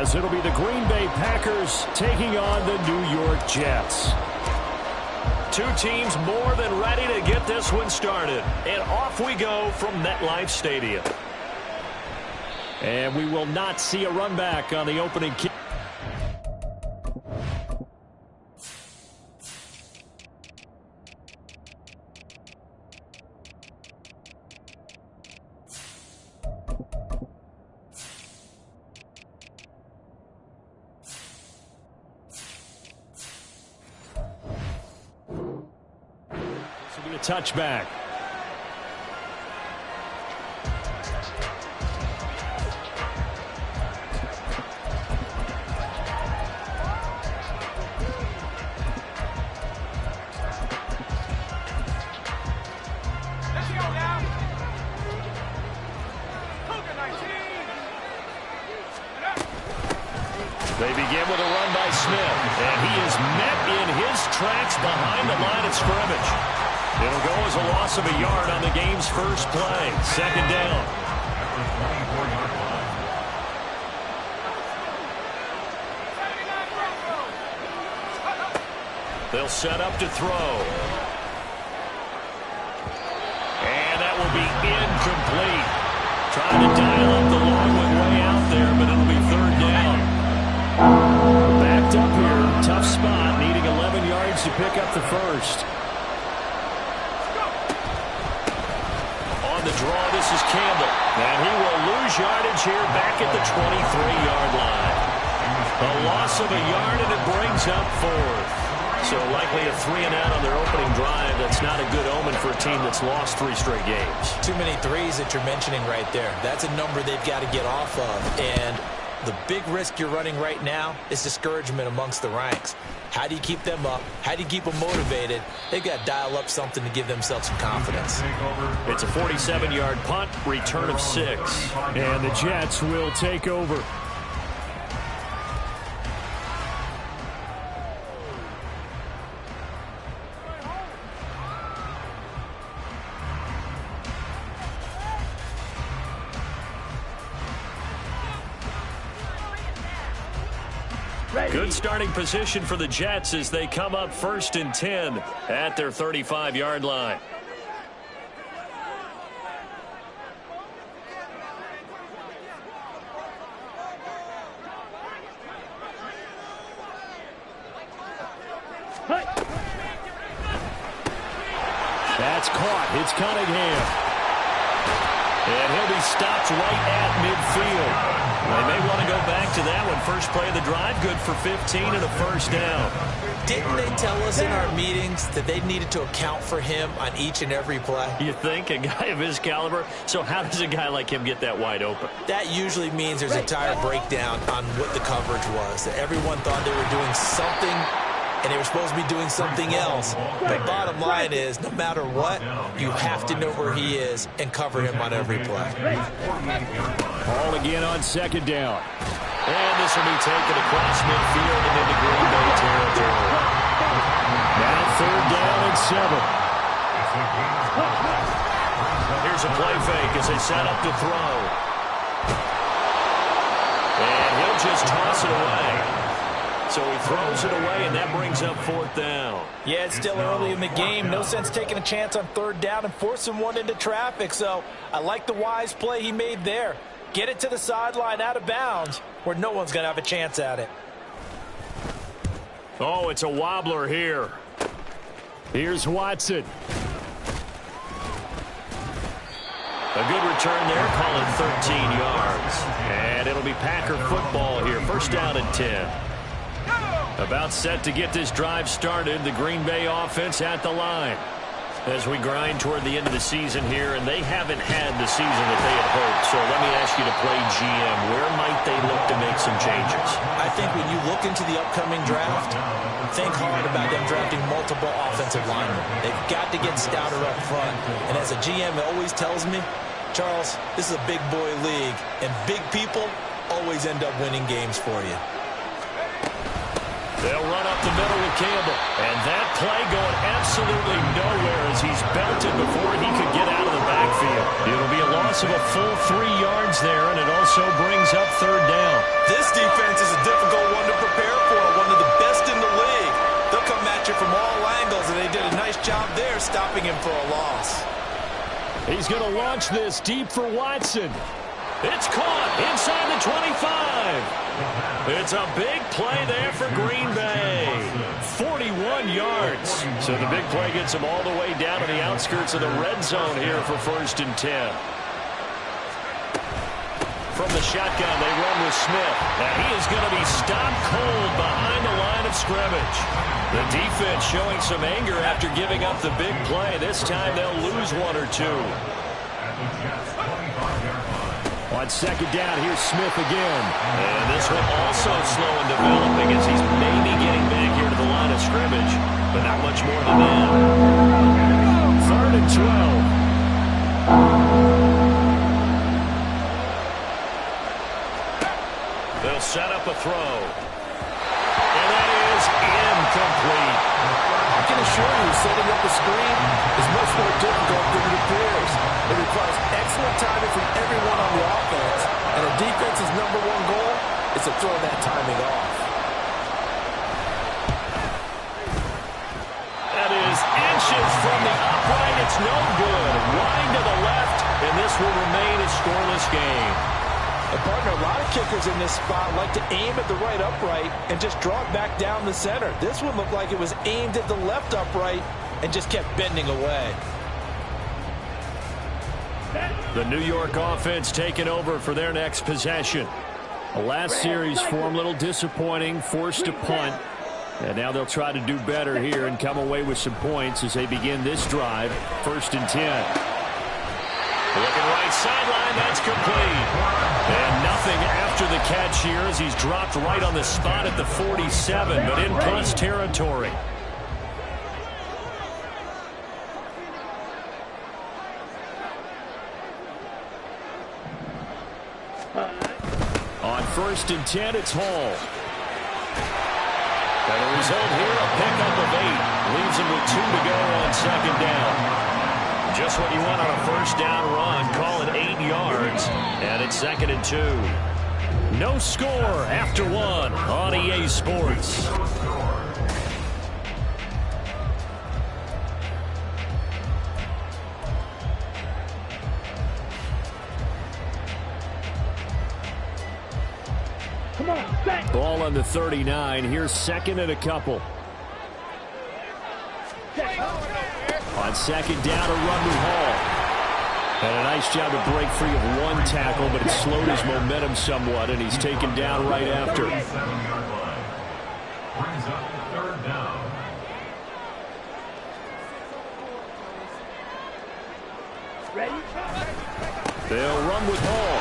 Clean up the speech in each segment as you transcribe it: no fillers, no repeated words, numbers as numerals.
as it'll be the Green Bay Packers taking on the New York Jets. Two teams more than ready to get this one started. And off we go from MetLife Stadium. And we will not see a run back on the opening kick. Touchback. They begin with a run by Smith, and he is met in his tracks behind the line of scrimmage. It'll go as a loss of a yard on the game's first play. Second down. They'll set up to throw. And that will be incomplete. Trying to dial up the long one way out there, but it'll be third down. Backed up here. Tough spot. Needing 11 yards to pick up the first. The draw, this is Campbell, and he will lose yardage here back at the 23-yard line. A loss of a yard, and it brings up fourth. So likely a 3-and-out on their opening drive. That's not a good omen for a team that's lost 3 straight games. Too many threes that you're mentioning right there. That's a number they've got to get off of, and the big risk you're running right now is discouragement amongst the ranks. How do you keep them up? How do you keep them motivated? They've got to dial up something to give themselves some confidence. It's a 47-yard punt, return of 6. And the Jets will take over. Good starting position for the Jets as they come up 1st and 10 at their 35-yard line. That's caught. It's Cunningham. And he'll be stopped right at midfield. They may want to go back to that one. First play of the drive, good for 15 and a first down. Didn't they tell us in our meetings that they needed to account for him on each and every play? You think? A guy of his caliber? So how does a guy like him get that wide open? That usually means there's a tire breakdown on what the coverage was. That everyone thought they were doing something, and they were supposed to be doing something else. The bottom line is, no matter what, you have to know where he is and cover him on every play. Ball again on second down. And this will be taken across midfield and into Green Bay territory. Now third down and 7. Here's a play fake as they set up to throw. And he'll just toss it away. So he throws it away, and that brings up 4th down. Yeah, it's still early in the game. No sense taking a chance on 3rd down and forcing one into traffic. So I like the wise play he made there. Get it to the sideline out of bounds where no one's going to have a chance at it. Oh, it's a wobbler here. Here's Watson. A good return there, call it 13 yards. And it'll be Packer football here. First down and 10. About set to get this drive started, the Green Bay offense at the line. As we grind toward the end of the season here, and they haven't had the season that they had hoped. So let me ask you to play GM. Where might they look to make some changes? I think when you look into the upcoming draft, think hard about them drafting multiple offensive linemen. They've got to get stouter up front. And as a GM, it always tells me, Charles, this is a big boy league, and big people always end up winning games for you. They'll run up the middle with Campbell. And that play going absolutely nowhere as he's belted before he could get out of the backfield. It'll be a loss of a full 3 yards there, and it also brings up third down. This defense is He's going to launch this deep for Watson. It's caught inside the 25. It's a big play there for Green Bay. 41 yards. So the big play gets him all the way down to the outskirts of the red zone here for 1st and 10. From the shotgun, they run with Smith. And he is going to be stopped cold behind the line of scrimmage. The defense showing some anger after giving up the big play. This time they'll lose one or two. On 2nd down, here's Smith again. And this one also slow in developing as he's maybe getting back here to the line of scrimmage, but not much more than that. 3rd and 12. They'll set up a throw. And that is incomplete. I can assure you, setting up a screen is much more difficult than it appears. It requires excellent timing from everyone on the offense, and a defense's #1 goal is to throw that timing off. That is inches from the upright. It's no good. Wide to the left, and this will remain a scoreless game. And partner, a lot of kickers in this spot like to aim at the right upright and just draw it back down the center. This one looked like it was aimed at the left upright and just kept bending away. The New York offense taking over for their next possession. The last series for them, a little disappointing, forced to punt. And now they'll try to do better here and come away with some points as they begin this drive. 1st and 10. Looking right sideline, that's complete. And nothing after the catch here as he's dropped right on the spot at the 47, but in plus territory. On 1st and 10, it's Hall. And the result here, a pickup of 8. Leaves him with 2 to go on 2nd down. Just what you want on a 1st down run. Call it 8 yards. And it's 2nd and 2. No score after 1 on EA Sports. Ball on the 39. Here's 2nd and a couple. On 2nd down, a run with Hall. And a nice job to break free of 1 tackle, but it slowed his momentum somewhat, and he's taken down right after. They'll run with Hall.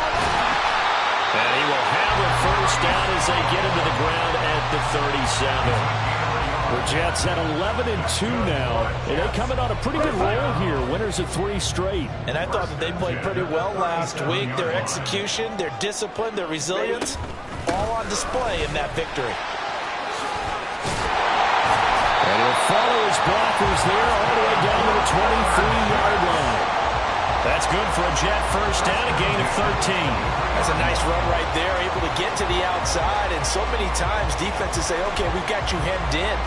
And he will have a 1st down as they get him to the ground at the 37. The Jets at 11-2 now, and they're coming on a pretty good roll here. Winners of 3 straight. And I thought that they played pretty well last week. Their execution, their discipline, their resilience, all on display in that victory. And he'll follow his blockers there all the way down to the 23-yard line. That's good for a Jet 1st down, a gain of 13. That's a nice run right there, able to get to the outside. And so many times defenses say, okay, we've got you hemmed in.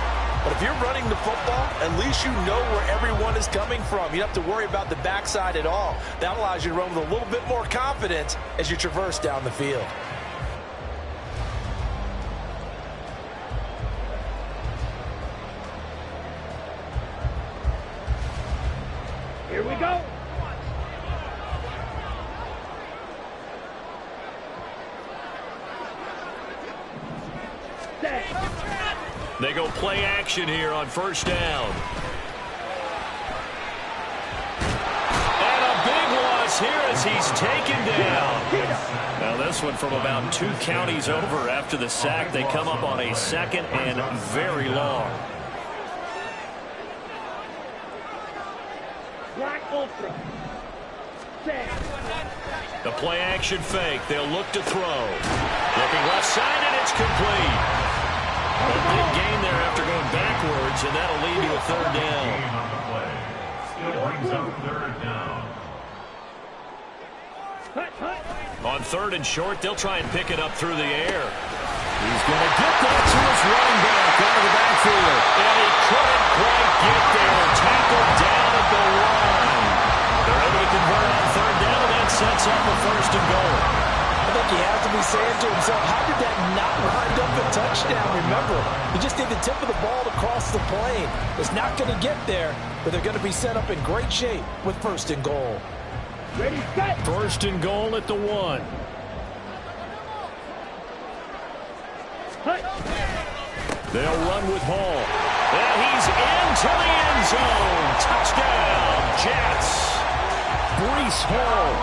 But if you're running the football, at least you know where everyone is coming from. You don't have to worry about the backside at all. That allows you to run with a little bit more confidence as you traverse down the field. Here we go. They go play action here on 1st down. And a big loss here as he's taken down. Now this one from about 2 counties over after the sack. They come up on a 2nd and very long. Black ultra. The play action fake. They'll look to throw. Looking left side, and it's complete. A big gain there after going backwards, and that'll lead to a 3rd down. On 3rd and short, they'll try and pick it up through the air. He's going to get that to his running back out of the backfield. And he couldn't quite get there. Tackled down at the line. They're able to convert Remember, you just need the tip of the ball to cross the plane. It's not going to get there, but they're going to be set up in great shape with 1st and goal. Ready, set. 1st and goal at the 1. They'll run with Hall. And he's into the end zone. Touchdown, Jets. Breece Hall,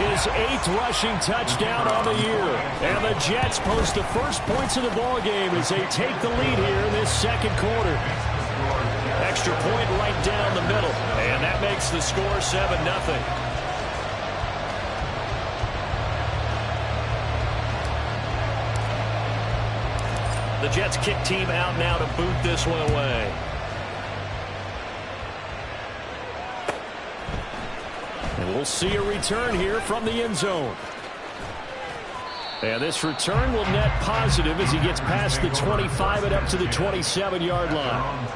his 8th rushing touchdown on the year. And the Jets post the first points of the ballgame as they take the lead here in this 2nd quarter. Extra point right down the middle. And that makes the score 7-0. The Jets kick team out now to boot this one away. And we'll see a return here from the end zone. And this return will net positive as he gets past the 25 and up to the 27-yard line.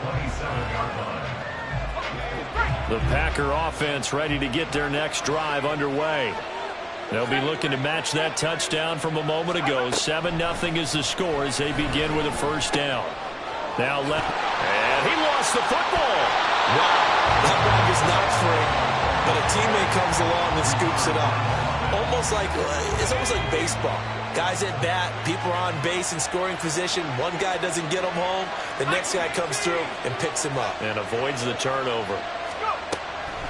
The Packer offense ready to get their next drive underway. They'll be looking to match that touchdown from a moment ago. 7-0 is the score as they begin with a 1st down. Now left. And he lost the football. Wow, that ball is not free, but a teammate comes along and scoops it up. It's almost like baseball. Guys at bat, people are on base in scoring position. One guy doesn't get him home. The next guy comes through and picks him up. And avoids the turnover.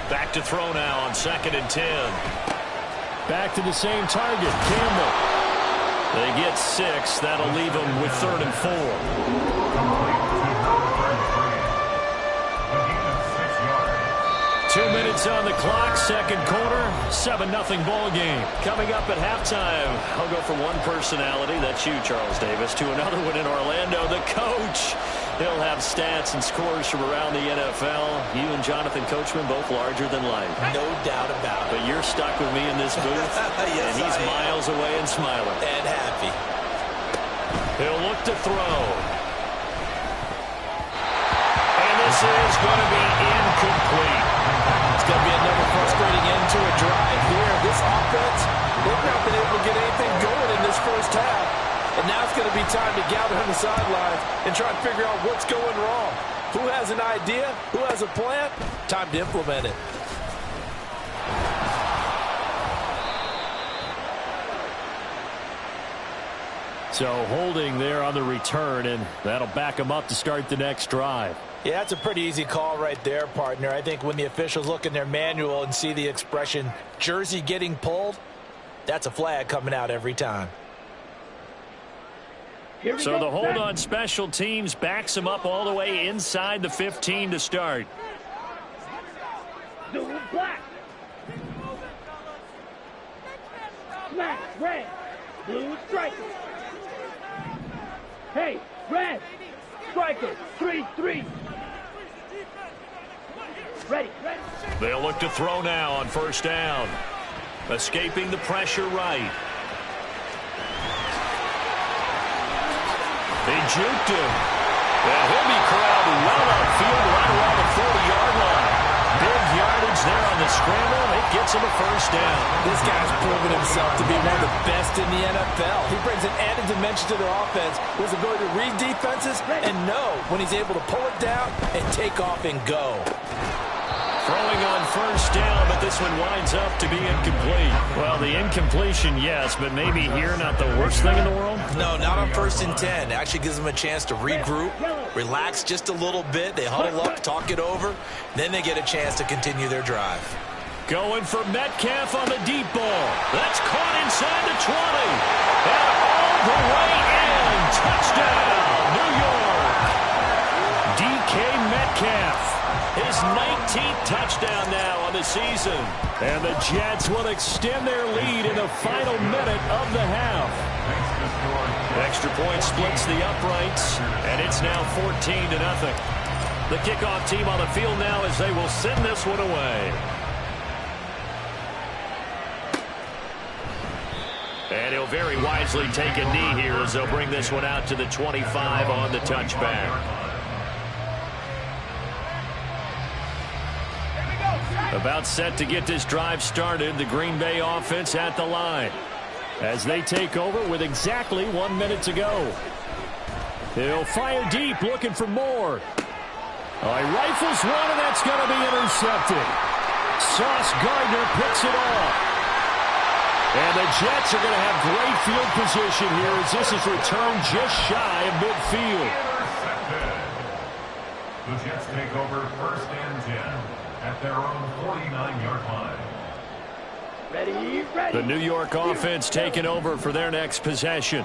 Back to throw now on 2nd and 10. Back to the same target, Campbell. They get 6. That'll leave them with 3rd and 4. 2 minutes on the clock, 2nd quarter, 7-0 ball game. Coming up at halftime, I'll go from one personality, that's you, Charles Davis, to another one in Orlando, the coach. He'll have stats and scores from around the NFL. You and Jonathan Coachman both larger than life. No doubt about it. But you're stuck with me in this booth, yes, and he's miles away and smiling. And happy. He'll look to throw. And this is going to be incomplete. It's going to be another frustrating end to a drive here. This offense, they've not been able to get anything going in this 1st half. And now it's going to be time to gather on the sidelines and try and figure out what's going wrong. Who has an idea? Who has a plan? Time to implement it. So holding there on the return, and that'll back them up to start the next drive. Yeah, that's a pretty easy call right there, partner. I think when the officials look in their manual and see the expression, jersey getting pulled, that's a flag coming out every time. So the hold on special teams backs them up all the way inside the 15 to start. Blue, black. Black, red. Blue, striker. Hey, red. Striker, 3-3. Ready. They'll look to throw now on 1st down. Escaping the pressure right. They juked him. And he'll be corralled well upfield right around the 40-yard line. Big yardage there on the scramble. It gets him a 1st down. This guy's proven himself to be one of the best in the NFL. He brings an added dimension to their offense. He has the ability to read defenses and know when he's able to pull it down and take off and go. Throwing on 1st down, but this one winds up to be incomplete. Well, the incompletion, yes, but maybe here not the worst thing in the world? No, not on 1st and 10. It actually gives them a chance to regroup, relax just a little bit. They huddle up, talk it over. Then they get a chance to continue their drive. Going for Metcalf on the deep ball. That's caught inside the 20. And all the way in. Touchdown, New York. DK Metcalf. His 19th touchdown now on the season. And the Jets will extend their lead in the final minute of the half. Extra point splits the uprights, and it's now 14-0. The kickoff team on the field now as they will send this one away. And he'll very wisely take a knee here as they'll bring this one out to the 25 on the touchback. About set to get this drive started, the Green Bay offense at the line as they take over with exactly 1 minute to go. He'll fire deep, looking for more. Oh, he rifles one, and that's going to be intercepted. Sauce Gardner picks it off. And the Jets are going to have great field position here as this is returned just shy of midfield. The Jets take over 1st and 10 at their own 49-yard line. Ready, ready. The New York offense taking over for their next possession.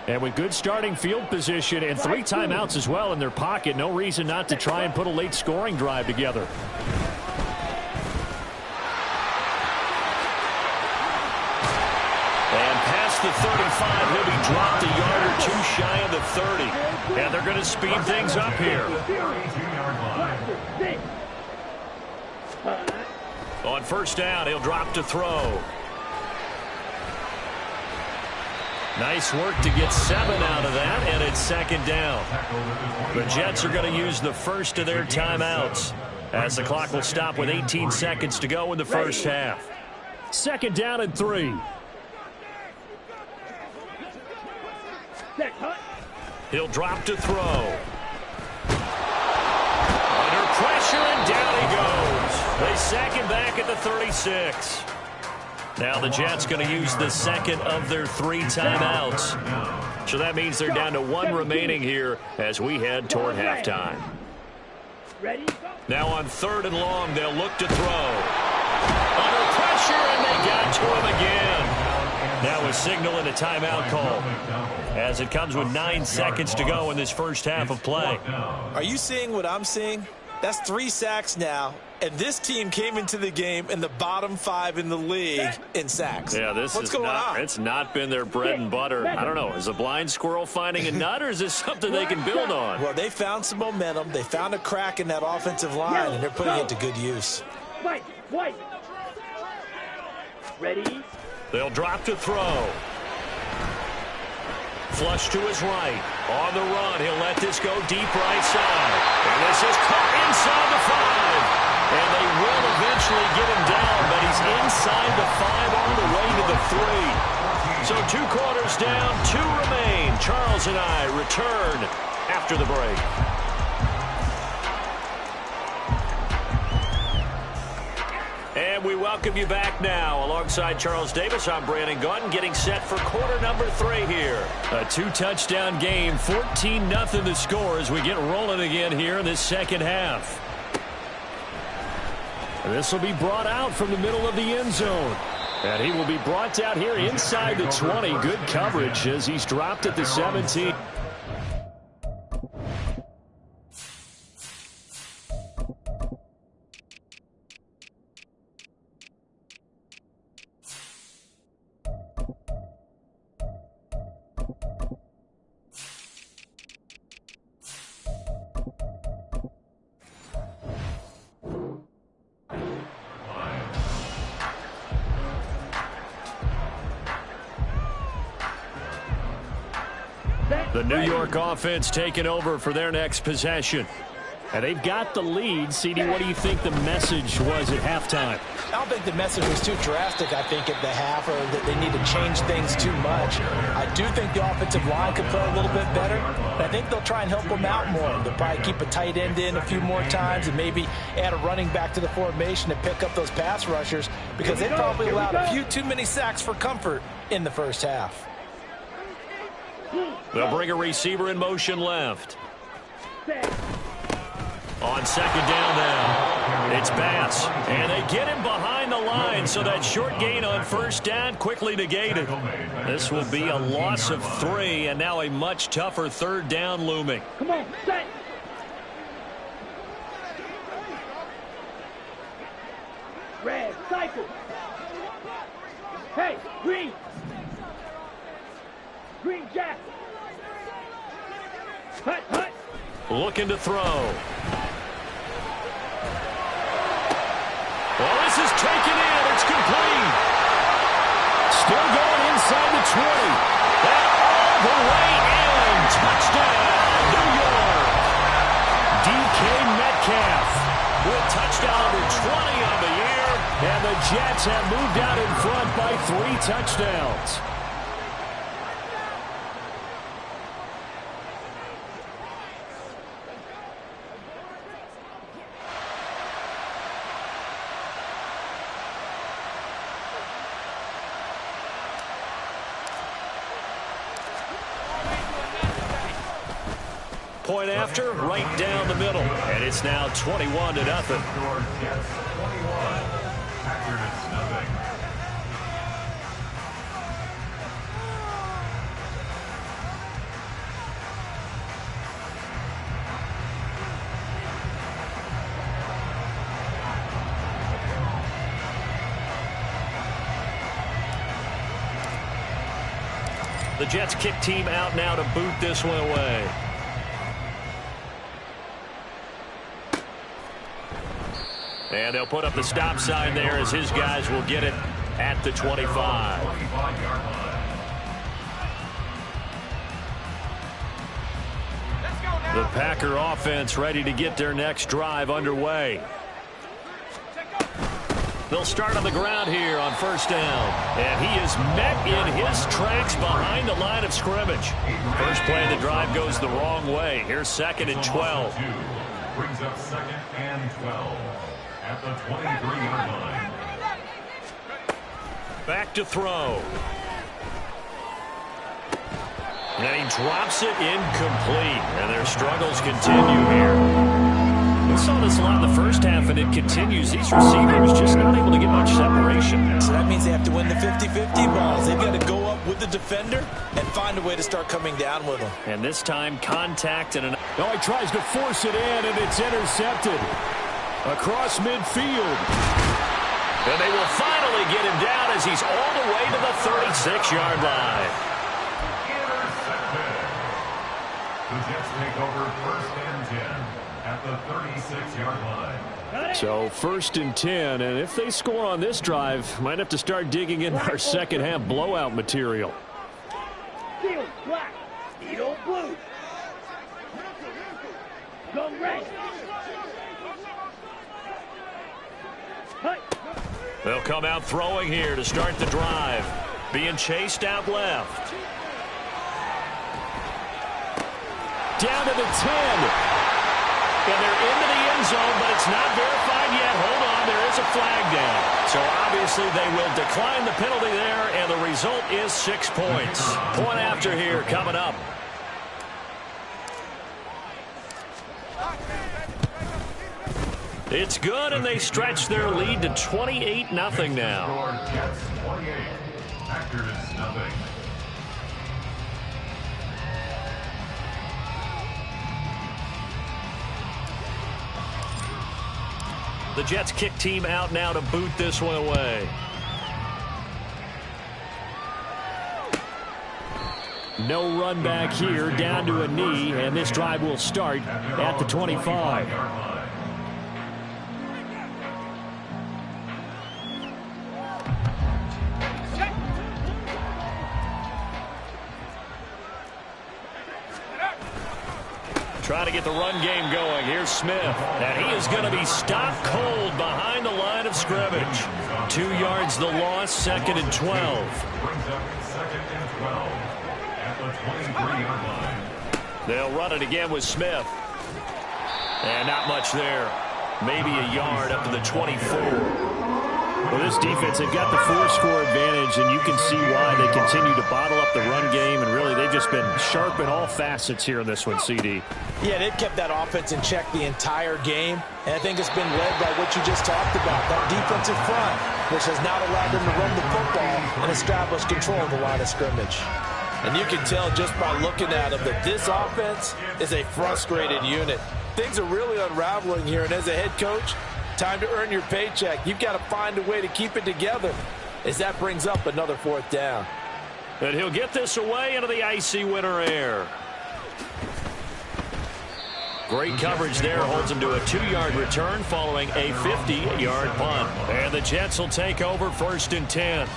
And with good starting field position and 3 timeouts as well in their pocket, no reason not to try and put a late scoring drive together. And past the 35, he'll be dropped a yard or 2 shy of the 30. And they're going to speed things up here. On 1st down, he'll drop to throw. Nice work to get 7 out of that, and it's 2nd down. The Jets are going to use the first of their timeouts as the clock will stop with 18 seconds to go in the first half. 2nd down and 3. He'll drop to throw. Under pressure, and down he goes. They sack him back at the 36. Now the Jets going to use the 2nd of their 3 timeouts. So that means they're down to 1 remaining here as we head toward halftime. Now on 3rd and long, they'll look to throw. Under pressure, and they got to him again. Now a signal and a timeout call as it comes with 9 seconds to go in this first half of play. Are you seeing what I'm seeing? That's 3 sacks now, and this team came into the game in the bottom 5 in the league in sacks. Yeah, What's going on? It's not been their bread and butter. I don't know. Is a blind squirrel finding a nut, or is this something they can build on? Well, they found some momentum. They found a crack in that offensive line, and they're putting it to good use. White. Ready. They'll drop to throw. Flush to his right. On the run, he'll let this go deep right side. And this is caught inside the 5. And they will eventually get him down, but he's inside the 5 all the way to the 3. So 2 quarters down, 2 remain. Charles and I return after the break. And we welcome you back now. Alongside Charles Davis, I'm Brandon Gaudin, getting set for quarter number 3 here. A 2-touchdown game, 14-0 the score as we get rolling again here in this second half. This will be brought out from the middle of the end zone. And he will be brought out here inside the 20. Good coverage as he's dropped at the 17. The New York offense taking over for their next possession. And they've got the lead. CD, what do you think the message was at halftime? I don't think the message was too drastic, I think, at the half, or that they need to change things too much. I do think the offensive line could play a little bit better. I think they'll try and help them out more. They'll probably keep a tight end in a few more times and maybe add a running back to the formation to pick up those pass rushers, because they probably allowed a few too many sacks for comfort in the first half. They'll bring a receiver in motion left. On 2nd down now, it's Bass. And they get him behind the line, so that short gain on 1st down quickly negated. This will be a loss of 3, and now a much tougher 3rd down looming. Come on, set. Red, cycle. Hey, green. Green jack. Hut, hut. Looking to throw. Well, this is taken in. It's complete. Still going inside the 20. And all the way in. Touchdown, New York. DK Metcalf With touchdown number 20 on the year. And the Jets have moved out in front by 3 touchdowns. point after, right down the middle. And it's now 21-0. Your Jets 21. Packers nothing. The Jets kick team out now to boot this one away. And they'll put up the stop sign there as his guys will get it at the 25. The Packer offense ready to get their next drive underway. They'll start on the ground here on first down. And he is met in his tracks behind the line of scrimmage. First play of the drive goes the wrong way. Here's 2nd and 12. Brings up 2nd and 12 at the 23-yard line. Back to throw. And he drops it incomplete. And their struggles continue here. We saw this a lot in the first half, and it continues. These receivers just not able to get much separation. So that means they have to win the 50-50 balls. They've got to go up with the defender and find a way to start coming down with them. And this time, contact and oh, he tries to force it in, and it's intercepted across midfield. And they will finally get him down as he's all the way to the 36-yard line. Intercepted. The Jets take over 1st and 10 at the 36-yard line. So 1st and 10, and if they score on this drive, might have to start digging into our second half blowout material. Field black, Edo blue. Go red. They'll come out throwing here to start the drive. Being chased out left. Down to the 10. And they're into the end zone, but it's not verified yet. Hold on, there is a flag down. So obviously they will decline the penalty there, and the result is 6 points. Point after here coming up. It's good, and they stretch their lead to 28-0 now. Your Jets 28. Packers nothing. The Jets kick team out now to boot this one away. No run back here, down to a knee, and this drive will start at the 25. Trying to get the run game going. Here's Smith. And he is going to be stopped cold behind the line of scrimmage. 2 yards the loss, 2nd and 12. Brings up 2nd and 12 at the 23-yard line. They'll run it again with Smith. And not much there. Maybe a yard up to the 24. Well, this defense, they've got the 4-score advantage, and you can see why they continue to bottle up the run game, and really they've just been sharp in all facets here in this one, CD. Yeah, they've kept that offense in check the entire game, and I think it's been led by what you just talked about, that defensive front, which has not allowed them to run the football and establish control of the line of scrimmage. And you can tell just by looking at them that this offense is a frustrated unit. Things are really unraveling here, and as a head coach, time to earn your paycheck. You've got to find a way to keep it together as that brings up another 4th down. And he'll get this away into the icy winter air. Great coverage there, holds him to a 2-yard return following a 50-yard punt. And the Jets will take over 1st and 10.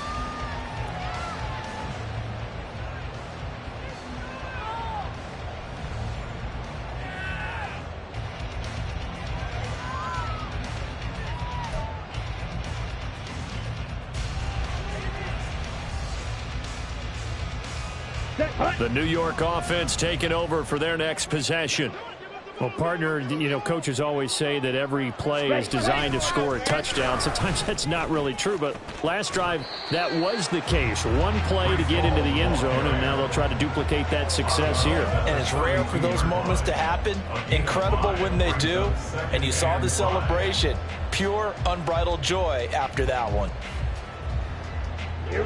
The New York offense taking over for their next possession. Well, partner, you know, coaches always say that every play is designed to score a touchdown. Sometimes that's not really true, but last drive, that was the case. One play to get into the end zone, and now they'll try to duplicate that success here. And it's rare for those moments to happen. Incredible when they do. And you saw the celebration. Pure, unbridled joy after that one.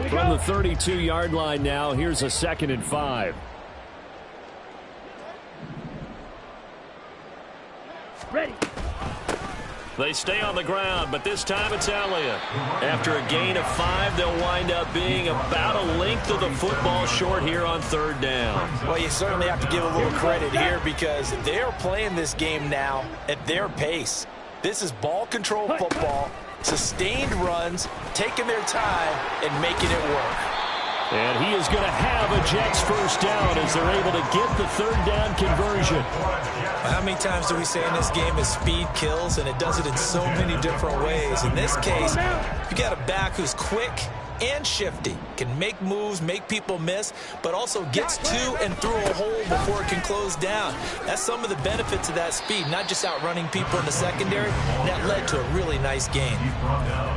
From the 32-yard line now, here's a 2nd and 5. Ready. They stay on the ground, but this time it's Elliott. After a gain of 5, they'll wind up being about a length of the football short here on 3rd down. Well, you certainly have to give a little credit here because they're playing this game now at their pace. This is ball control football, sustained runs, taking their time, and making it work. And he is going to have a Jets first down as they're able to get the 3rd down conversion. How many times do we say in this game that speed kills, and it does it in so many different ways? In this case, you got a back who's quick and shifty, can make moves, make people miss, but also gets to and through a hole before it can close down. That's some of the benefits of that speed, not just outrunning people in the secondary. That led to a really nice gain.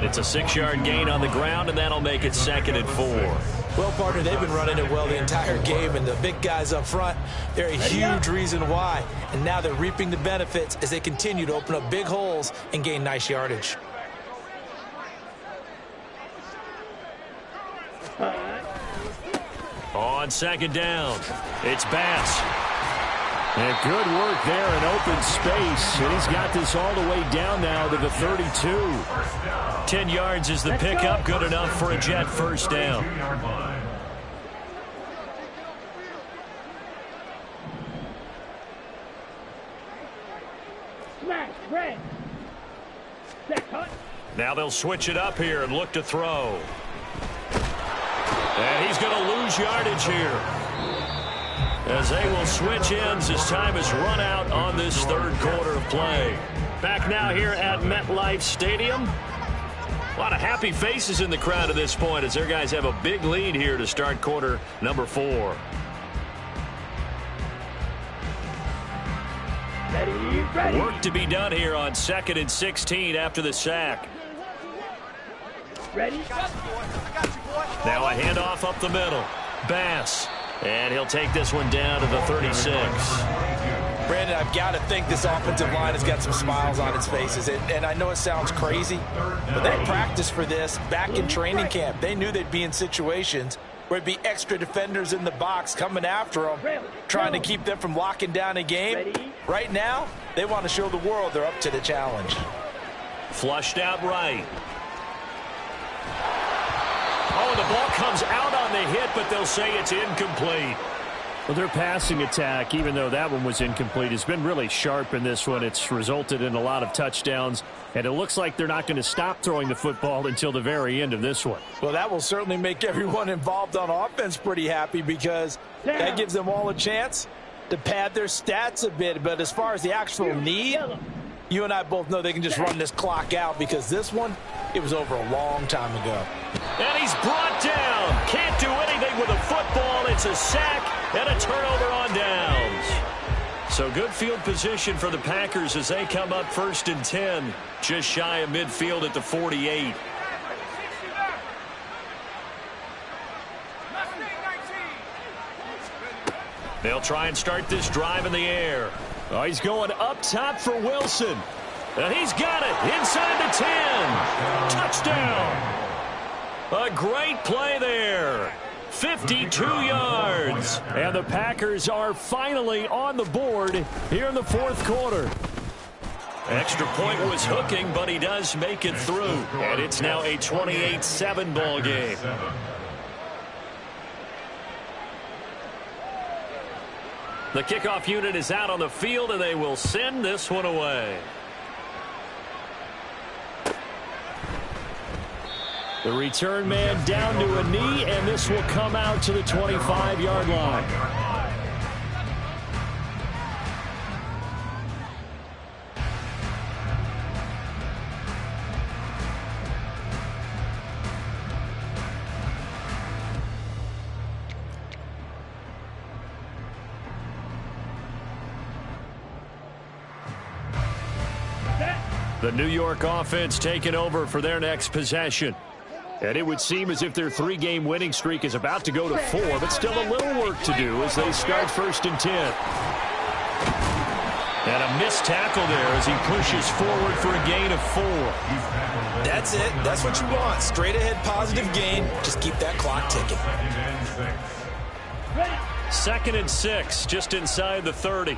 It's a 6-yard gain on the ground, and that'll make it 2nd and 4. Well, partner, they've been running it well the entire game, and the big guys up front, they're a huge reason why. And now they're reaping the benefits as they continue to open up big holes and gain nice yardage. On 2nd down, it's Bass. And good work there in open space. And he's got this all the way down now to the 32. 10 yards is the pickup, good enough for a Jet first down. Smash. Red. Set. Cut. Now they'll switch it up here and look to throw. And he's going to lose yardage here, as they will switch ends as time has run out on this 3rd quarter of play. Back now here at MetLife Stadium. A lot of happy faces in the crowd at this point as their guys have a big lead here to start quarter number 4. Ready. Work to be done here on 2nd and 16 after the sack. Ready. Now a handoff up the middle. Bass. And he'll take this one down to the 36. Brandon, I've got to think this offensive line has got some smiles on its faces. And I know it sounds crazy, but they practiced for this back in training camp. They knew they'd be in situations where it'd be extra defenders in the box coming after them, trying to keep them from locking down a game. Right now, they want to show the world they're up to the challenge. Flushed out right. Oh, the ball comes out on the hit, but they'll say it's incomplete. Well, their passing attack, even though that one was incomplete, has been really sharp in this one. It's resulted in a lot of touchdowns, and it looks like they're not going to stop throwing the football until the very end of this one. Well, that will certainly make everyone involved on offense pretty happy because that gives them all a chance to pad their stats a bit. But as far as the actual need, you and I both know they can just run this clock out because this one, it was over a long time ago. And he's brought down. Can't do anything with a football. It's a sack and a turnover on downs. So good field position for the Packers as they come up 1st and 10, just shy of midfield at the 48. They'll try and start this drive in the air. Oh, he's going up top for Wilson. And he's got it inside the 10. Touchdown. A great play there. 52 yards. And the Packers are finally on the board here in the 4th quarter. Extra point was hooking, but he does make it through. And it's now a 28-7 ball game. The kickoff unit is out on the field, and they will send this one away. The return man down to a knee, and this will come out to the 25-yard line. The New York offense taking over for their next possession. And it would seem as if their 3-game winning streak is about to go to 4, but still a little work to do as they start 1st and 10. And a missed tackle there as he pushes forward for a gain of 4. That's it. That's what you want. Straight ahead positive gain. Just keep that clock ticking. 2nd and 6, just inside the 30.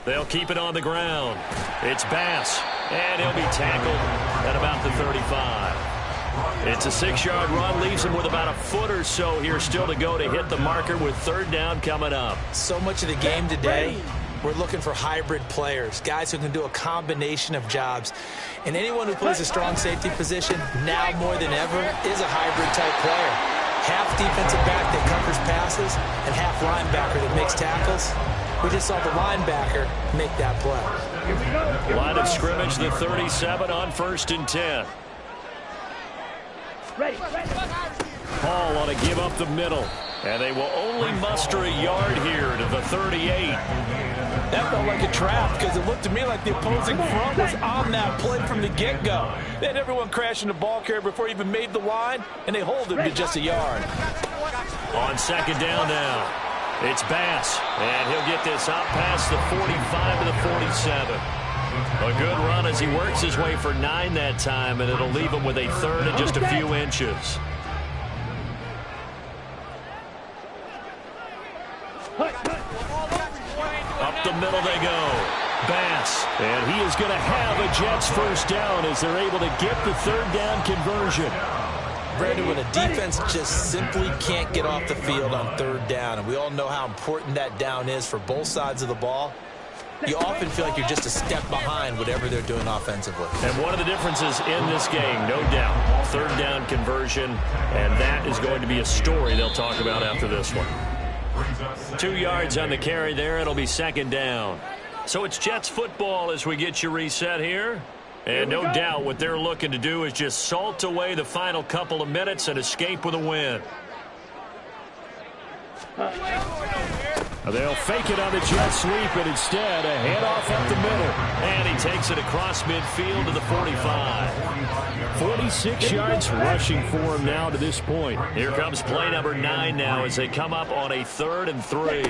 They'll keep it on the ground. It's Bass, and he'll be tackled at about the 35. It's a 6-yard run, leaves him with about a foot or so here still to go to hit the marker with 3rd down coming up. So much of the game today, we're looking for hybrid players, guys who can do a combination of jobs. And anyone who plays a strong safety position, now more than ever, is a hybrid-type player. Half defensive back that covers passes and half linebacker that makes tackles. We just saw the linebacker make that play. Line of scrimmage, the 37 on 1st and 10. Paul ought to give up the middle. And they will only muster a yard here to the 38. That felt like a trap because it looked to me like the opposing front was on that play from the get-go. They had everyone crashing the ball carrier before he even made the line, and they hold him to just a yard. On 2nd down now, it's Bass, and he'll get this out past the 45 to the 47. A good run as he works his way for 9 that time, and it'll leave him with a 3rd and just a few inches. Up the middle they go. Bass, and he is going to have a Jets 1st down as they're able to get the 3rd down conversion. Brandon, when a defense just simply can't get off the field on 3rd down, and we all know how important that down is for both sides of the ball, you often feel like you're just a step behind whatever they're doing offensively. And one of the differences in this game, no doubt, 3rd down conversion, and that is going to be a story they'll talk about after this one. 2 yards on the carry there. It'll be 2nd down. So it's Jets football as we get you reset here. And no doubt what they're looking to do is just salt away the final couple of minutes and escape with a win. They'll fake it on the jet sweep, and instead a handoff up the middle. And he takes it across midfield to the 45. 46 yards rushing for him now to this point. Here comes play number 9 now as they come up on a 3rd and 3.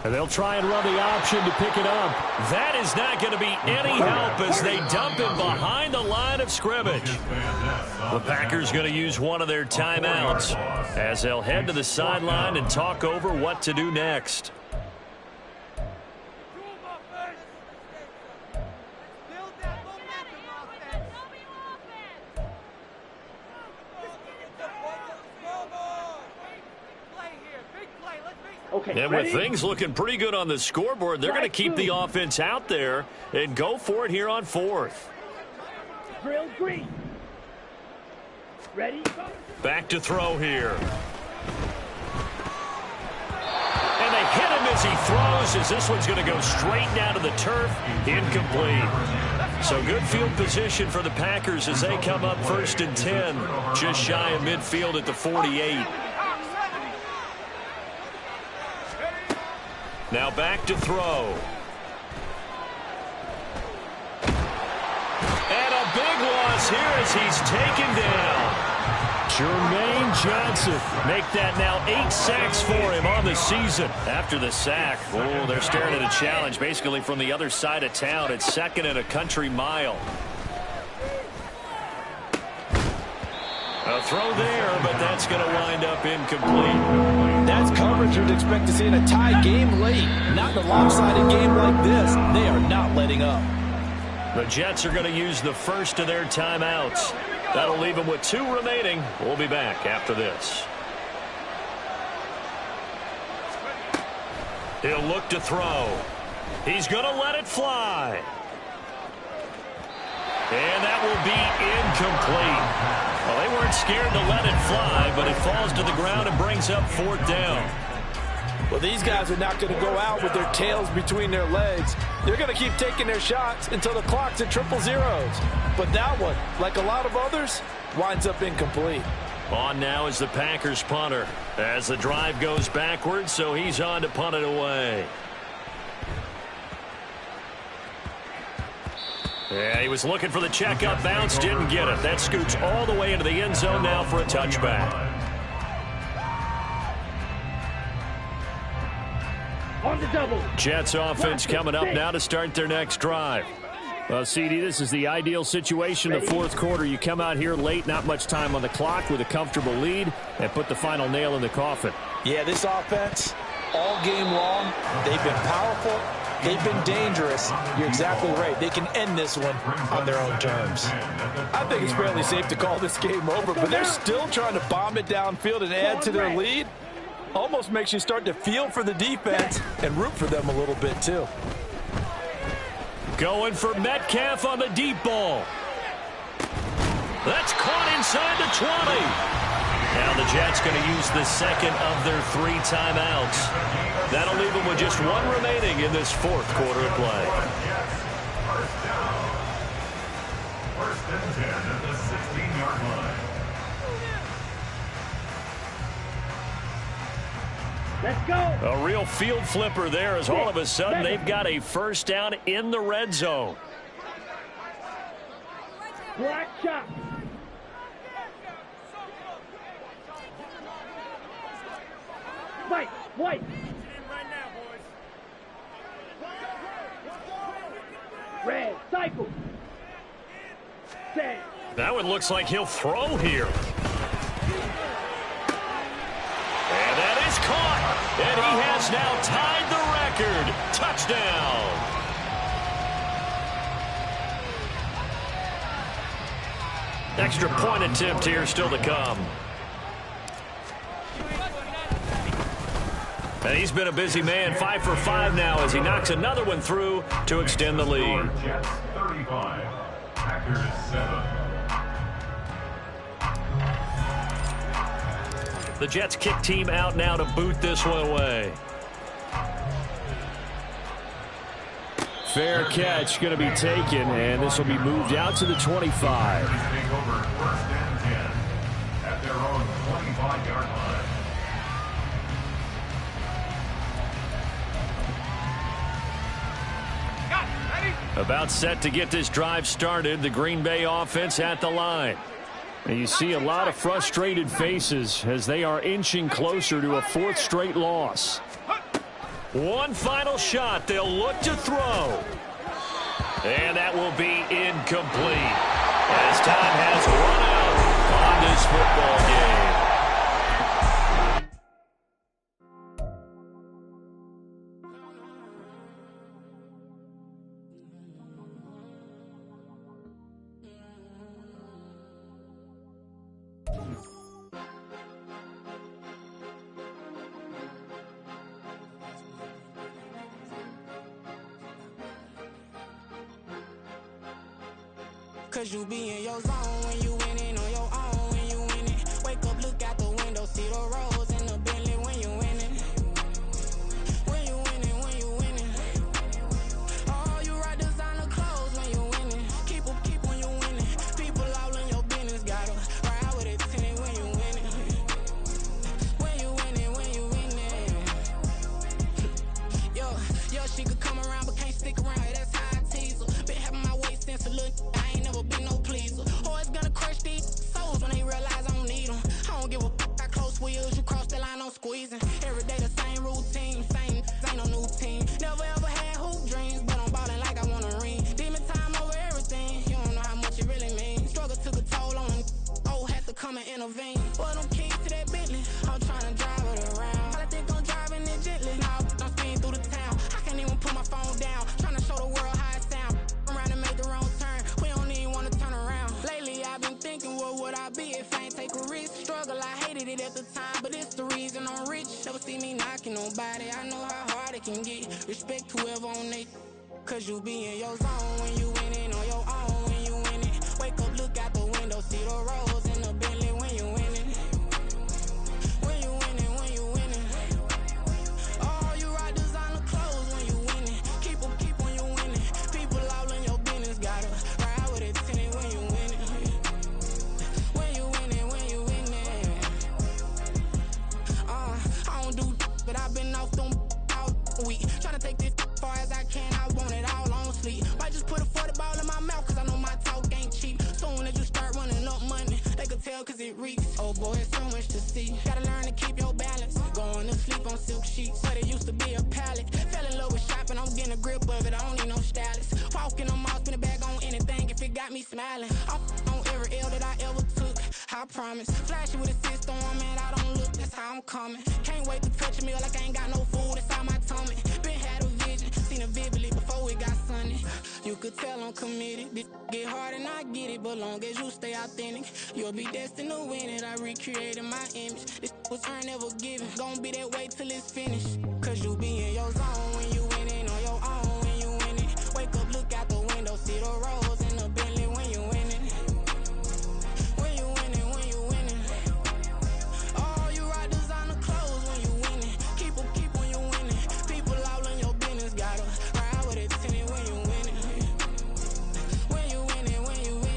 And they'll try and run the option to pick it up. That is not going to be any help as they dump him behind the line of scrimmage. The Packers going to use one of their timeouts as they'll head to the sideline and talk over what to do next. Okay, and with things looking pretty good on the scoreboard, they're going to keep the offense out there and go for it here on 4th. Drill green. Ready? Back to throw here. And they hit him as he throws, as this one's going to go straight down to the turf. Incomplete. So good field position for the Packers as they come up 1st and 10, just shy of midfield at the 48. Now back to throw. And a big loss here as he's taken down. Jermaine Johnson make that now 8 sacks for him on the season. After the sack, oh, they're staring at a challenge basically from the other side of town. It's 2nd and a country mile. A throw there, but that's going to wind up incomplete. That's coverage you'd expect to see in a tie game late. Not in a lopsided game like this. They are not letting up. The Jets are going to use the first of their timeouts. That'll leave them with 2 remaining. We'll be back after this. He'll look to throw. He's going to let it fly. And that will be incomplete. Well, they weren't scared to let it fly, but it falls to the ground and brings up 4th down. Well, these guys are not going to go out with their tails between their legs. They're going to keep taking their shots until the clock's at 000. But that one, like a lot of others, winds up incomplete. On now is the Packers punter as the drive goes backwards, so he's on to punt it away. Yeah, he was looking for the checkup bounce, didn't get it. That scoots all the way into the end zone now for a touchback. On the double. Jets offense coming up now to start their next drive. Well, CD, this is the ideal situation in the fourth quarter. You come out here late, not much time on the clock with a comfortable lead, and put the final nail in the coffin. Yeah, this offense, all game long, they've been powerful, they've been dangerous. You're exactly right. They can end this one on their own terms. I think it's fairly safe to call this game over, but they're still trying to bomb it downfield and add to their lead. Almost makes you start to feel for the defense and root for them a little bit, too. Going for Metcalf on the deep ball. That's caught inside the 20. Now the Jets going to use the second of their 3 timeouts. That'll leave them with just 1 remaining in this fourth quarter of play. First and 10 at the 16-yard line. Let's go. A real field flipper there as all of a sudden they've got a first down in the red zone. Black shot. White, white. Red, cycle. Set. That one looks like he'll throw here. And that is caught. And he has now tied the record. Touchdown. Extra point attempt here still to come. And he's been a busy man, 5 for 5 now as he knocks another one through to extend the lead. Jets 35, Packers 7. The Jets kick team out now to boot this one away. Fair catch going to be taken, and this will be moved out to the 25. Take over first and 10 at their own 25-yard line. About set to get this drive started, the Green Bay offense at the line. And you see a lot of frustrated faces as they are inching closer to a 4th straight loss. One final shot. They'll look to throw. And that will be incomplete as time has run out on this football game. Cause you be in your zone when you winning on your own when you winning. Wake up, look out the window, see the rose in the Bentley when you winning. When you winning, when you winning. Oh, you right designer clothes when you winning. Keep when you winning. People all in your business, gotta ride with it tinted when you winning. When you winning, when you winning. Yo, she could come around but can't stick around. That's how I tease her. Been having my weight since a little. Been no pleaser. Always gonna crush these souls when they realize I don't need them. I don't give a f***. I close wheels, you cross the line, I'm squeezing. Every day the same routine, same, ain't no new team. Never ever had hoop dreams, but I'm ballin' like I want a ring. Demon time over everything, you don't know how much it really means. Struggle took a toll on them, oh, had to come and intervene. But them keys to that Bentley, I'm trying to drive it around. I think I'm driving it gently, now I'm speeding through the town. I can't even put my phone down, trying to show the world how it sound. Around and make the wrong turn, we don't even want to turn around. Lately I've been thinking, what would I be if I ain't take a risk? Struggle, I hated it at the time, but it's the reason I'm rich. Never see me knocking nobody, I know how hard it can get. Respect whoever on they, cause you be in your zone when you winning on your own when you winning. Wake up, look out the window, see the rose in the Bentley when you winning. When you winning, when you winning. Oh, you right designer clothes when you winning. Keep when you winning. People all in your business, gotta ride with it tinted when you winning. When you winning, when you winning. tryna take this far as I can, I want it all on sleep. Might just put a 40 ball in my mouth, cause I know my talk ain't cheap. Soon as you start running up money, they could tell cause it reeks. Oh boy, it's so much to see. Gotta learn to keep your balance. Going to sleep on silk sheets, but it used to be a pallet. Fell in love with shopping, I'm getting a grip of it, I don't need no stylist. Walking on mouth, spin a bag on anything if it got me smiling. I'm on every L that I ever took, I promise. Flashy with a system, man, I don't look, that's how I'm coming. Can't wait to touch a meal like I ain't got no food inside my tummy. Been had a vision, seen it vividly before it got sunny. You could tell I'm committed, this get hard and I get it, but long as you stay authentic, you'll be destined to win it. I recreated my image, this was earned, never given. Gonna be that way till it's finished, cause you be in your zone when you winning on your own when you winning. Wake up, look out the window, see the rose in the Bentley when you winning. When you winning, when you winning. Oh, you rock designer clothes when you winning. Keep when you winning. People all in your business, gotta ride with it tinted when you winning. When you winning, when you winning.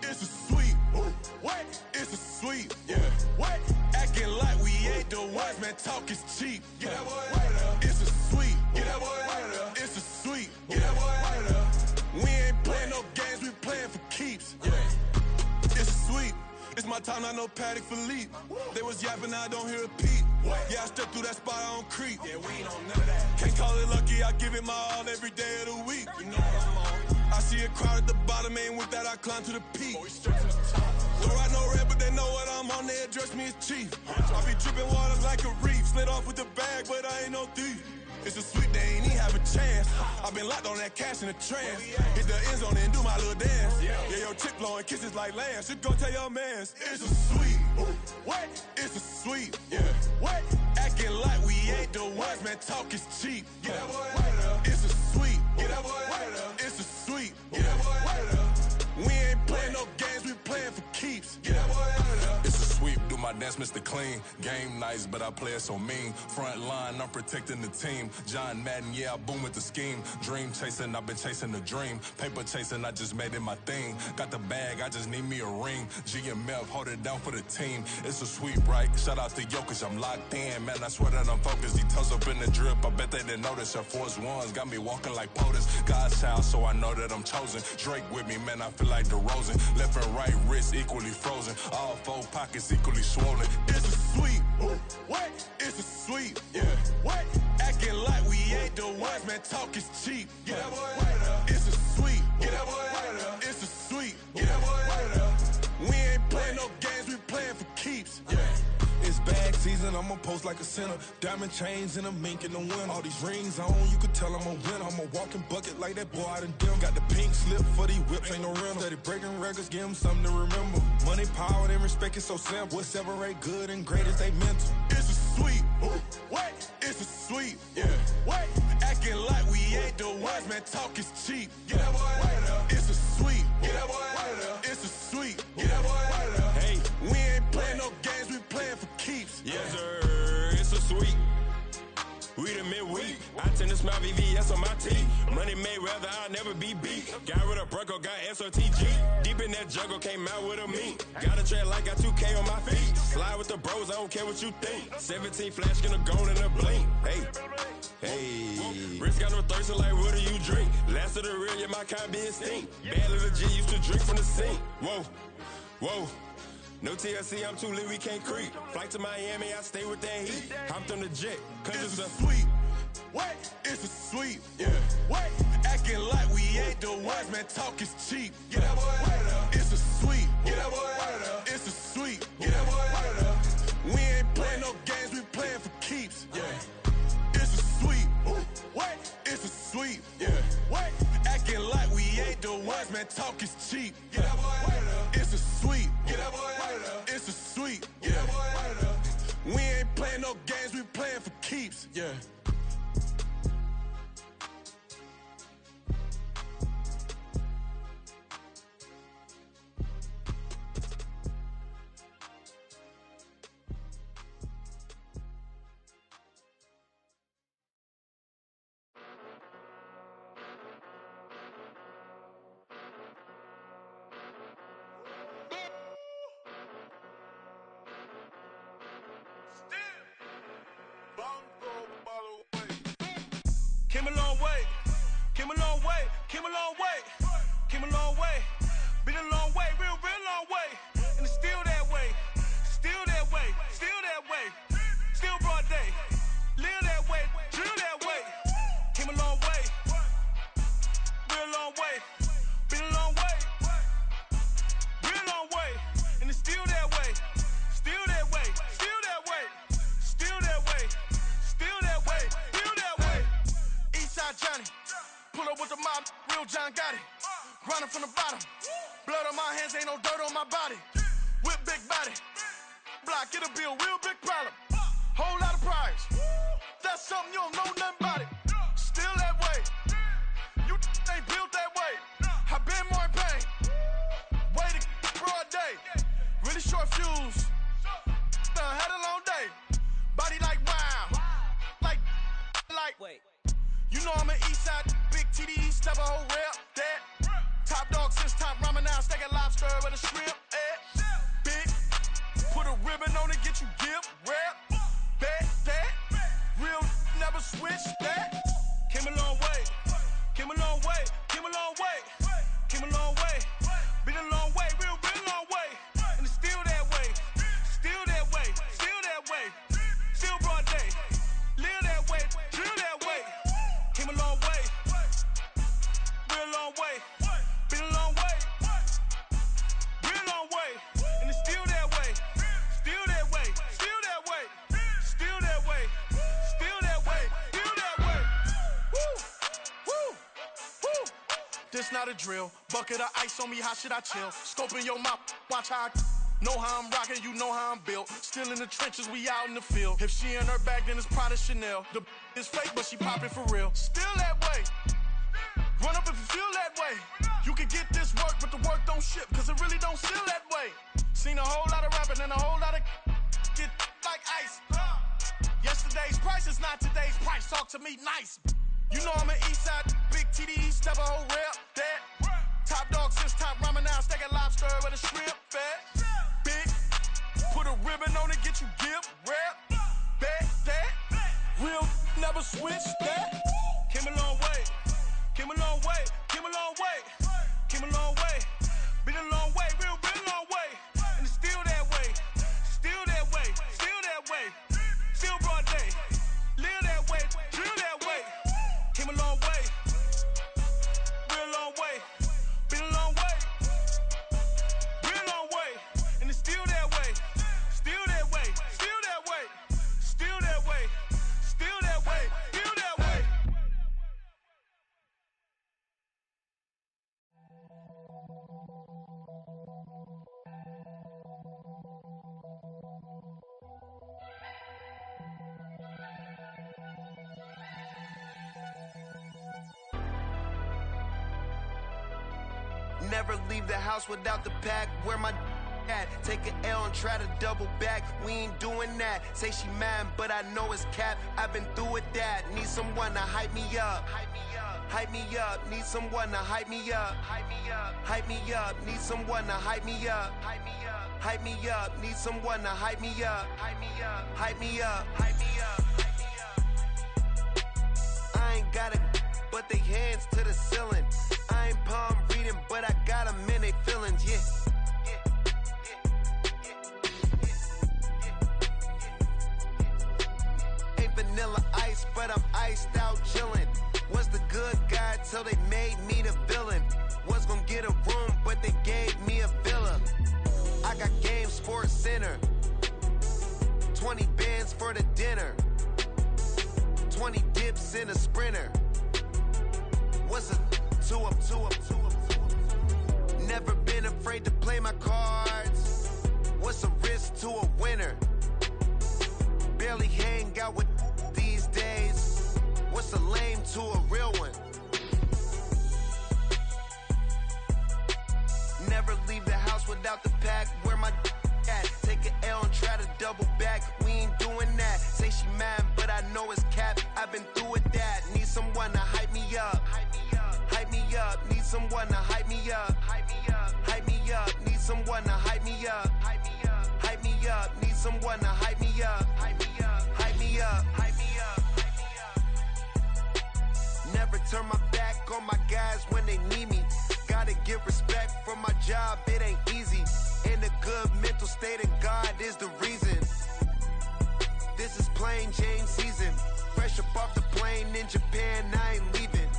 It's a sweep. What? It's a sweep. Yeah. What? Acting like we ain't the ones, man. Talk is cheap. Get that boy out of there. It's a sweep. Get that boy out of there. It's a sweep. Get that boy out of there. We ain't playing no games, we playing for keeps. Yeah. It's a sweep. It's my time, not no Paddock for leap. They was yapping, I don't hear a peep. Yeah, I step through that spot, I don't creep. Yeah, we ain't on none of that. Can't call it lucky, I give it my all every day of the week. You know what I'm on. I see a crowd at the bottom, and with that I climb to the peak. Don't ride no red, but they know what I'm on, they address me as chief. I be dripping water like a reef, slid off with the bag, but I ain't no thief. It's a sweep, they ain't even have a chance. I've been locked on that cash in a trance. Hit the end zone and do my little dance. Yeah, your chick blowing kisses like lambs. Should go tell your mans. It's a sweep. What? It's a sweep. Yeah. What? Acting like we ain't the ones, man. Talk is cheap. Get that boy out of there. It's a sweep. Get that boy out of there. It's a sweep. Get that boy out of there. We ain't playing no games, we playing for keeps. Get that boy out of there. It's a sweep, do my dance, Mr. Clean. Game nice, but I play it so mean. Front line, I'm protecting the team. John Madden, yeah, I boom with the scheme. Dream chasing, I've been chasing the dream. Paper chasing, I just made it my thing. Got the bag, I just need me a ring. GMF, hold it down for the team. It's a sweep, right? Shout out to Jokic, I'm locked in. Man, I swear that I'm focused. He toes up in the drip, I bet they didn't notice. Air Force Ones got me walking like POTUS. God's child, so I know that I'm chosen. Drake with me, man, I feel like DeRozan. Left and right wrist equally frozen. All four pockets equally swollen. It's a sweep. What? It's a sweep. Yeah. What? Acting like we ain't the ones, man. Talk is cheap. Get that boy out of there. It's a sweep. Get that boy out of there. It's a sweep. Get that boy out of there. We ain't playing no games, we playing for keeps. Yeah. It's bag season, I'ma post like a sinner. Diamond chains and a mink in the wind. All these rings on, you could tell I'm a winner. I'm a walking bucket like that boy out in dim. Got the pink slip for these whips, ain't no rental. Steady breaking records, give them something to remember. Money, power, and respect is so simple. What separate good and great is they mental. It's a sweep. What? It's a sweep. Yeah. What? Acting like we ain't the ones, man. Talk is cheap. Get that boy out of there. It's a sweep. Get that boy out of there. It's a sweep. Get that boy out of there. Hey, we ain't playing no games, we playing for keeps. Yes, sir. It's a sweep. We the midweek. I tend to smile VVS on my teeth. Money made rather I'll never be beat. Got rid of Bronco, got SOTG. Deep in that jungle, came out with a meat. Got a track like got 2K on my feet. Slide with the bros, I don't care what you think. 17 flash, gonna go in a blink. Hey. Hey, Rich got no thirst, like what do you drink? Last of the real, yeah, my kind be extinct. Bad little G used to drink from the sink. Whoa, whoa. No TLC, I'm too lit, we can't creep. Flight to Miami, I stay with that heat. Hopped on the jet, cause it's a sweep. What? It's a sweep. Yeah. What? Acting like we ain't the ones, man. Talk is cheap. Get that boy out of there. It's a sweep. Get that boy out of there. It's a sweep. Get that boy out of there. We ain't playing no games, we playing for keeps. Yeah. It's a sweep. What? It's a sweep. Yeah. What? Acting like we ain't the ones, man. Talk is cheap. Get that boy out of there. It's a sweep. Get that boy out of there. It's a sweep. Get that boy out of there. We ain't playing no games, we playing for Came a long way, came a long way, came a long way. Been a long way, real long way. And it's still that way, still that way, still that way. Still broad day, live that way, drill that way. Came a long way, real long way. Been a long way, real long way. And it's still that way, still that way, still that way. Still that way, still that way, still that way. Eastside Johnny, pull up with the mob, real John Gotti. Grinding from the bottom, blood on my hands, ain't no dirt on my body. Whip big body, block, get a bill, real big problem. Whole lot of priors, that's something you don't know nothing about it. Still that way, you ain't built that way. I been more in pain, way to broad day. Really short fuse, had a long day. Body like wow, like, wait. You know I'm an Eastside, big TDE, step a whole rep, that. Top dog since top ramen now, steak and lobster with a shrimp, Big, put a ribbon on it, get you gift, rep, bet, that. Real, never switch, that. Came a long way, came a long way, came a long way, came a long way. Been a long way, real long way. And it's still that way, still that way, still that way. Still broad day, live that way, drill that way. Came a long way, real long way. Been a long way, real long way. And it's still that way, still that way, still that way. Still that way, still that way, still that way. Woo, woo, woo. This not a drill, bucket of ice on me, how should I chill? Scoping your mouth, watch how I know how I'm rocking, you know how I'm built. Still in the trenches, we out in the field. If she in her bag, then it's Prada Chanel. The is fake, but she poppin' for real. Still that way. Run up if you feel that way. You can get this work, but the work don't ship, cause it really don't feel that way. Seen a whole lot of rapping and a whole lot of get like ice. Yesterday's price is not today's price. Talk to me nice. You know I'm an Eastside, big TDE, step a whole rep, that. Top dog since top ramen now, steak and lobster with a shrimp, fat. Big, put a ribbon on it, get you gift, rep, bet, that. Real, never switch, that. Came a long way, came a long way, came a long way, came a long way. Been a long way, real long way. And it's still that way, still that way, still that way. Still broad day, live that way, drill that way. Came a long way, real long way. Been a long way, real long way. And it's still that way, still that way, still that way. Still that way, still that way, still that way. Never leave the house without the pack. Where my at? Take an L and try to double back. We ain't doing that. Say she mad, but I know it's cap. I've been through with that. Need someone to hype me up. Hype me up. Need someone to hype me up. Hype me up. Need someone to hype me up. Hype me up. Need someone to hype me up. Hype me up. Hype me up. Hype me up. I ain't got it, but they hands to the ceiling. I ain't palm reading, but I got them in they feelings, yeah. Ain't vanilla ice, but I'm iced out chillin'. Was the good guy till they made me the villain. Was gonna get a room, but they gave me a villa. I got game, Sports Center. 20 bands for the dinner. 20 dips in a Sprinter. What's a two up? Never been afraid to play my cards. What's a risk to a winner? Barely hang out with these days. What's a lame to a real one? Never leave the house without the pack. Where my at? Take an L and try to double back. We ain't doing that. Say she mad, but I know it's cap. I've been through with that. Need someone to hype me up. Hype me up. Need someone to hype me up. Hype me up. Need someone to hype me up. Hype me up. Need someone to hype me up. Hype me up. Never turn my back on my guys when they need me. Gotta get respect for my job, it ain't easy. In a good mental state, and God is the reason. This is plain Jane season. Fresh up off the plane in Japan, I ain't leaving.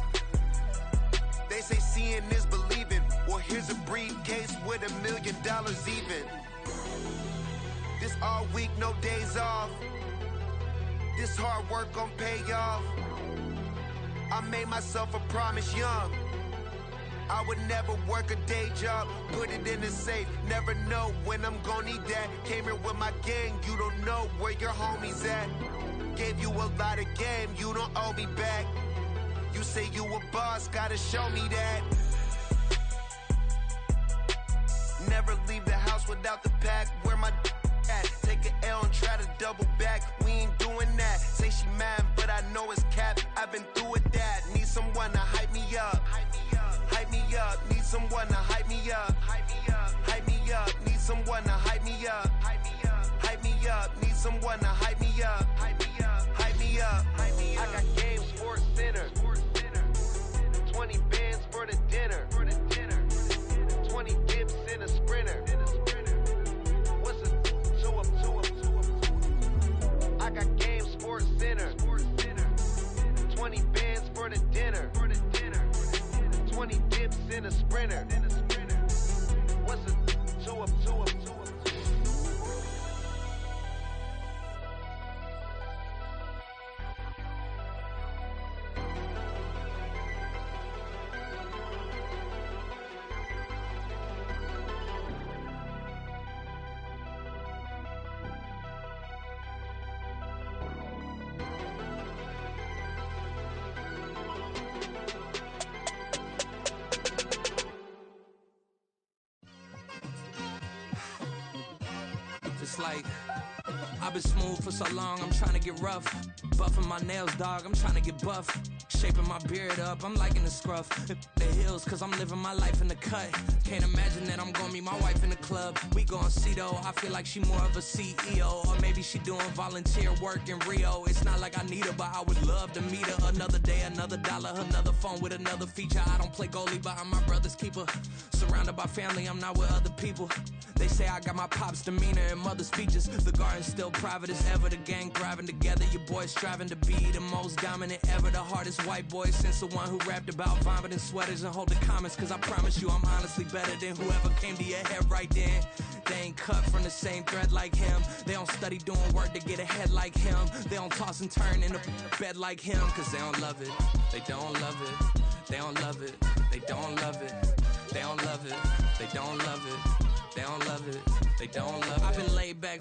They say seeing is believing. Well, here's a briefcase with $1 million even. This all week, no days off. This hard work gon' pay off. I made myself a promise young. I would never work a day job, put it in the safe. Never know when I'm gon' need that. Came here with my gang, you don't know where your homies at. Gave you a lot of game, you don't owe me back. You say you a boss, gotta show me that. Never leave the house without the pack. Where my at? Take an L and try to double back. We ain't doing that. Say she mad, but I know it's cap. I've been through with that. Need someone to hype me up. Hype me up. Need someone to hype me up. Hype me up. Need someone to hype me up. Hype me up. Need someone to hype me up. Hype me up. I got Game Sports Center. 20 bands for the dinner. 20 dips in a sprinter. What's a 2 up? I got Game Sports Center. 20 bands for the dinner. 20 dips in a sprinter. What's a 2 up? It's like, I've been smooth for so long, I'm trying to get rough. Buffing my nails, dog, I'm trying to get buff. Shaping my beard up, I'm liking the scruff. The hills, cause I'm living my life in the cut. Can't imagine that I'm gonna meet my wife in the club. We gon' see though, I feel like she more of a CEO. Or maybe she doing volunteer work in Rio. It's not like I need her, but I would love to meet her. Another day, another dollar, another phone with another feature. I don't play goalie, but I'm my brother's keeper. Surrounded by family, I'm not with other people. They say I got my pop's demeanor and mother's features. The garden's still private as ever. The gang thriving together. Your boys striving to be the most dominant ever. The hardest white boy since the one who rapped about vomiting sweaters and hold the comments. Cause I promise you I'm honestly better than whoever came to your head right then. They ain't cut from the same thread like him. They don't study doing work to get ahead like him. They don't toss and turn in the bed like him. Cause they don't love it. They don't love it. They don't love it. They don't love it. They don't love it. They don't love it. They don't love it. They don't love it. I've been laid back so